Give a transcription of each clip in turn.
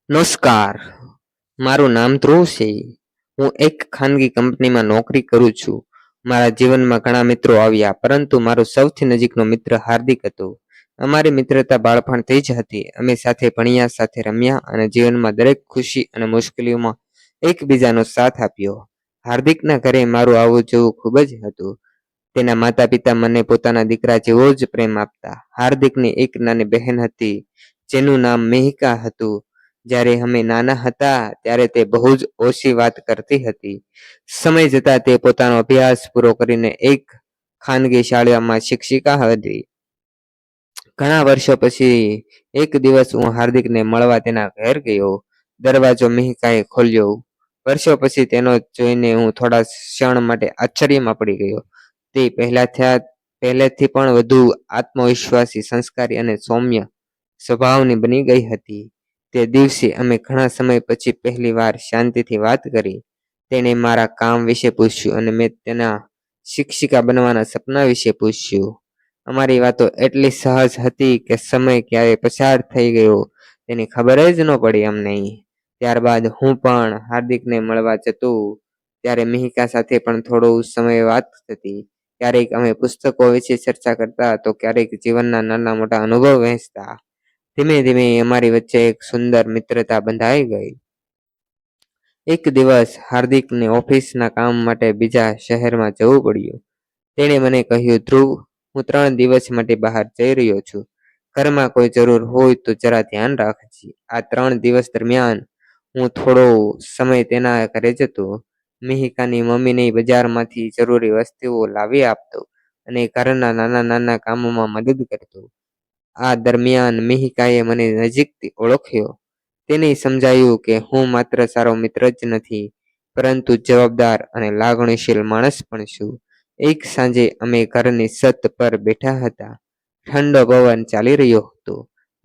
નમસ્કાર, મારું નામ ધ્રુવ છે. હું એક ખાનગી કંપનીમાં નોકરી કરું છું. મારા જીવનમાં ઘણા મિત્રો આવ્યા, પરંતુ મારો સૌથી નજીકનો મિત્ર હાર્દિક હતો. અમારી મિત્રતા બાળપણથી જ હતી. અમે સાથે ભણ્યા, સાથે રમ્યા અને જીવનમાં દરેક ખુશી અને મુશ્કેલીઓમાં એકબીજાનો સાથ આપ્યો. હાર્દિકના ઘરે મારું આવું જવું ખૂબ જ હતું. તેના માતા-પિતા મને પોતાના દીકરા જેવો જ પ્રેમ આપતા. હાર્દિકની એક નાની બહેન હતી, જેનું નામ મિહિકા હતું. જ્યારે અમે નાના હતા ત્યારે તે બહુ જ ઓછી વાત કરતી હતી. સમય જતાં તે પોતાનો અભ્યાસ પૂરો કરીને એક ખાનગી શાળામાં શિક્ષિકા હતી. ઘણા વર્ષો પછી એક દિવસ હું હાર્દિકને મળવા તેના ઘર ગયો. દરવાજો મિહિકાએ ખોલ્યો. વર્ષો પછી તેનો જોઈને હું થોડા ક્ષણ માટે આશ્ચર્યમાં પડી ગયો. તે પહેલેથી પણ વધુ આત્મવિશ્વાસી, સંસ્કારી અને સૌમ્ય સ્વભાવની બની ગઈ હતી. તે દિવસે અમે ઘણા સમય પછી પહેલી વાર શાંતિથી વાત કરી. તેણે મારા કામ વિશે પૂછ્યું અને મેં તેના શિક્ષિકા બનવાના સપના વિશે પૂછ્યું. અમારી વાતો એટલી સહજ હતી કે સમય ક્યારે પસાર થઈ ગયો તેની ખબર જ ન પડી અમને. ત્યારબાદ હું પણ હાર્દિકને મળવા જતો ત્યારે મિહિકા સાથે પણ થોડો સમય વાત થતી. ક્યારેક અમે પુસ્તકો વિશે ચર્ચા કરતા તો ક્યારેક જીવનના નાના મોટા અનુભવ વહેંચતા. ધીમે ધીમે અમારી વચ્ચે એક સુંદર મિત્રતા બંધાઈ ગઈ. એક દિવસ હાર્દિકને ઓફિસના કામ માટે બીજા શહેરમાં જવું પડ્યું. તેણે મને કહ્યું, ધ્રુવ, હું 3 દિવસ માટે બહાર જઈ રહ્યો છું. ઘરમાં કોઈ જરૂર હોય તો જરા ધ્યાન રાખજે. આ 3 દિવસ દરમિયાન હું થોડો સમય તેના ઘરે જતો. મિહિકાની મમ્મીને બજારમાંથી જરૂરી વસ્તુઓ લાવી આપતો અને ઘરના નાના નાના કામોમાં મદદ કરતો. આ દરમિયાન મિહિકાએ મને નજીકથી ઓળખ્યો. તેને સમજાયું કે હું માત્ર સારો મિત્ર જ નથી, પરંતુ જવાબદાર અને લાગણીશીલ માણસ પણ છું. એક સાંજે અમે ઘરની છત પર બેઠા હતા. ઠંડો પવન ચાલી રહ્યો હતો.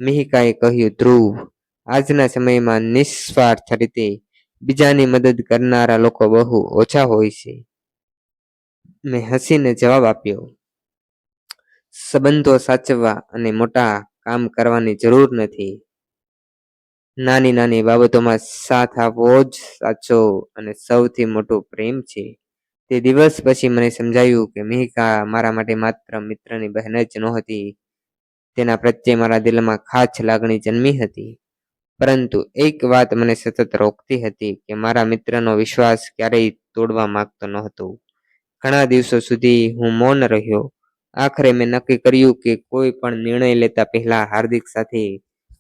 મિહિકાએ કહ્યું, ધ્રુવ, આજના સમયમાં નિસ્વાર્થ રીતે બીજાની મદદ કરનારા લોકો બહુ ઓછા હોય છે. મેં હસીને જવાબ આપ્યો, સંબંધો સાચવવા અને મોટા કામ કરવાની જરૂર નથી. નાની નાની બાબતોમાં સાથ આપવો જ સાચો અને સૌથી મોટો પ્રેમ છે. તે દિવસ પછી મને સમજાયું કે મિહિકા મારા માટે માત્ર મિત્રની બહેન જ નહોતી. તેના પ્રત્યે મારા દિલમાં ખાસ લાગણી જન્મી હતી. પરંતુ એક વાત મને સતત રોકતી હતી કે મારા મિત્રનો વિશ્વાસ ક્યારેય તોડવા માંગતો નહોતો. ઘણા દિવસો સુધી હું મૌન રહ્યો. આખરે મેં નક્કી કર્યું કે કોઈ પણ નિર્ણય લેતા પહેલા હાર્દિક સાથે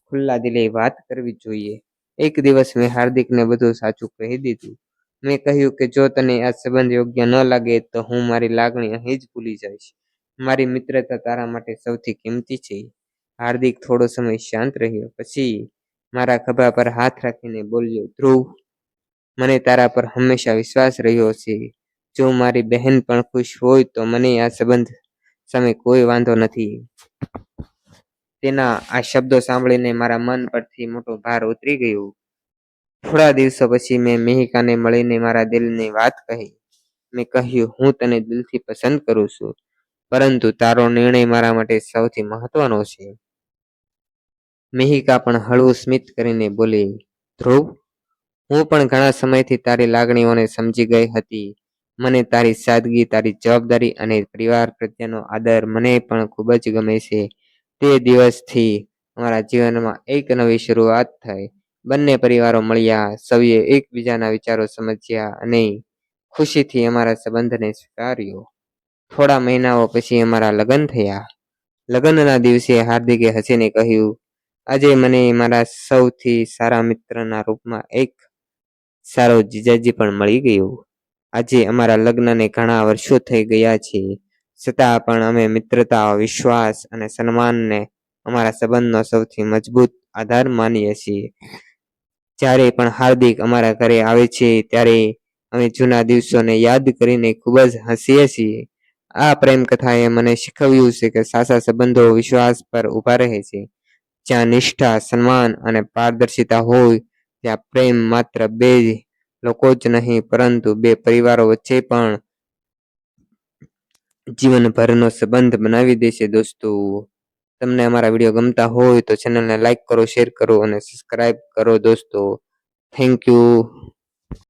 ખુલ્લા દિલે વાત કરવી જોઈએ. એક દિવસ મેં હાર્દિકને બધું સાચું કહી દીધું. મેં કહ્યું કે જો તને આ સંબંધ યોગ્ય ન લાગે તો હું મારી લાગણી અહીં જ ભૂલી જઈશ. મારી મિત્રતા તારા માટે સૌથી કિંમતી છે. હાર્દિક થોડો સમય શાંત રહ્યો. પછી મારા ખભા પર હાથ રાખીને બોલ્યો, ધ્રુવ, મને તારા પર હંમેશા વિશ્વાસ રહ્યો છે. જો મારી બહેન પણ ખુશ હોય તો મને આ સંબંધ સામે કોઈ વાંધો નથી. તેના આ શબ્દો સાંભળીને મારા મન પરથી મોટો ભાર ઉતરી ગયો. થોડા દિવસો પછી મેં મિહિકાને મળીને મારા દિલની વાત કહી. મેં કહ્યું, હું તને દિલથી પસંદ કરું છું, પરંતુ તારો નિર્ણય મારા માટે સૌથી મહત્વનો છે. મિહિકા પણ હળવું સ્મિત કરીને બોલી, ધ્રુવ, હું પણ ઘણા સમયથી તારી લાગણીઓને સમજી ગઈ હતી. મને તારી સાદગી, તારી જવાબદારી અને પરિવાર પ્રત્યેનો આદર મને પણ ખૂબ જ ગમે છે. તે દિવસથી અમારા જીવનમાં એક નવી શરૂઆત થઈ. બંને પરિવારો મળ્યા, સૌએ એકબીજાના વિચારો સમજ્યા અને ખુશીથી અમારા સંબંધને સ્વીકાર્યો. થોડા મહિનાઓ પછી અમારા લગ્ન થયા. લગ્નના દિવસે હાર્દિકે હસીને કહ્યું, આજે મને મારા સૌથી સારા મિત્રના રૂપમાં એક સારો જીજાજી પણ મળી ગયો. આજે અમારા લગ્નને ઘણા વર્ષો થઈ ગયા છે, છતાં પણ અમે મિત્રતા, વિશ્વાસ અને સન્માનને અમારા સંબંધનો સૌથી મજબૂત આધાર માનીએ છીએ. જ્યારે પણ હાર્દિક અમારા ઘરે આવે છે ત્યારે અમે જૂના દિવસોને યાદ કરીને ખૂબ જ હસીએ છીએ. આ પ્રેમ કથાએ મને શીખવ્યું છે કે સાચા સંબંધો વિશ્વાસ પર ઊભા રહે છે. જ્યાં નિષ્ઠા, સન્માન અને પારદર્શિતા હોય ત્યાં પ્રેમ માત્ર બે લોકો જ નહીં, પરંતુ બે પરિવારો વચ્ચે પણ જીવનભરનો સંબંધ બનાવી દે છે. દોસ્તો, તમને અમારા વિડીયો ગમતા હોય તો ચેનલને લાઈક કરો, શેર કરો અને સબસ્ક્રાઇબ કરો દોસ્તો. Thank you.